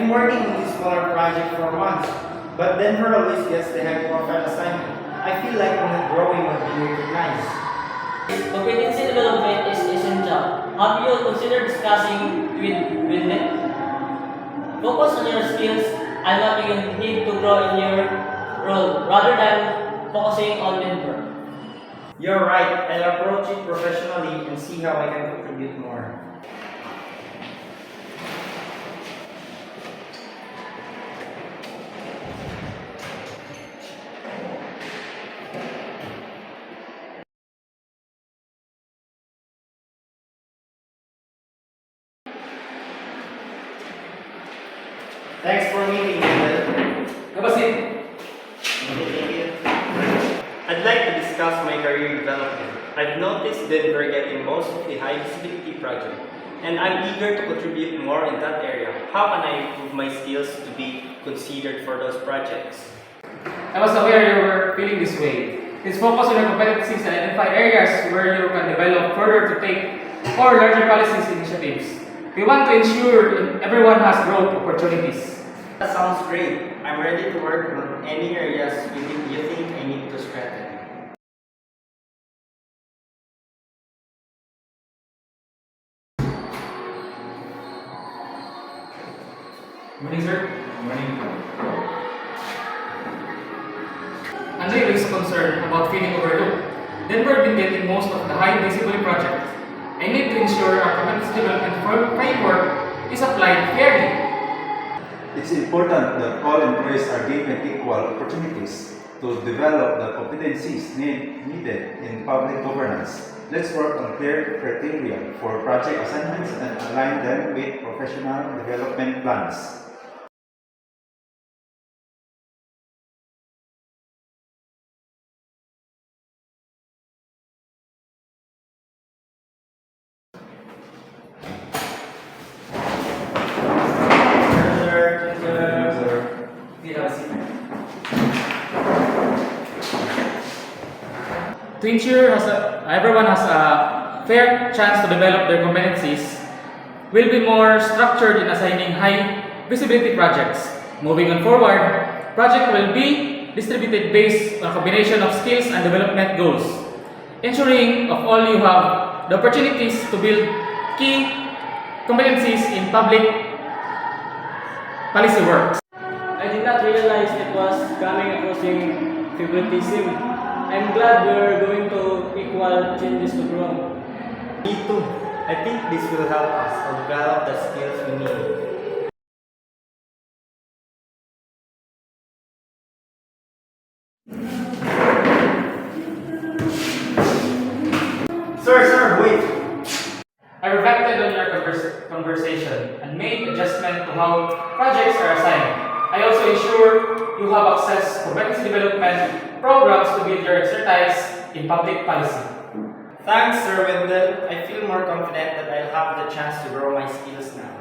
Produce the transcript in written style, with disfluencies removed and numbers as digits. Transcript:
been working on this smaller project for months, but then her always gets the hang of an assignment. I feel like I'm not growing or being recognized. Competency development is essential. Have you considered discussing with them? Focus on your skills and what you need to grow in your role rather than focusing on mentor. You're right, I'll approach it professionally and see how I can contribute more. Thanks for meeting me, Will. Kabasin, I'd like to discuss my career development. I've noticed that we're getting most of the high visibility project, and I'm eager to contribute more in that area. How can I improve my skills to be considered for those projects? I was aware you were feeling this way. Please focus on your competencies and identify areas where you can develop further to take or larger policies initiatives. We want to ensure everyone has growth opportunities. That sounds great. I'm ready to work on any areas you think I need to strengthen. Morning, sir. Morning. Anjay raised concern about feeling overlooked. Denver been getting most of the high visibility projects. I need to ensure our competency development framework is applied fairly. It's important that all employees are given equal opportunities to develop the competencies needed in public governance. Let's work on clear criteria for project assignments and align them with professional development plans. To ensure everyone has a fair chance to develop their competencies, we'll be more structured in assigning high visibility projects. Moving on forward, project will be distributed based on a combination of skills and development goals, ensuring of all you have the opportunities to build key competencies in public policy work. I did not realize it was coming across in favoritism. I'm glad we're going to equal changes to grow. Me too. I think this will help us develop the skills we need. Sir, wait. I reflected on your conversation and made adjustment to how projects are assigned. I also ensure you have access to competency development programs to build your expertise in public policy. Thanks, Sir Wendell. I feel more confident that I'll have the chance to grow my skills now.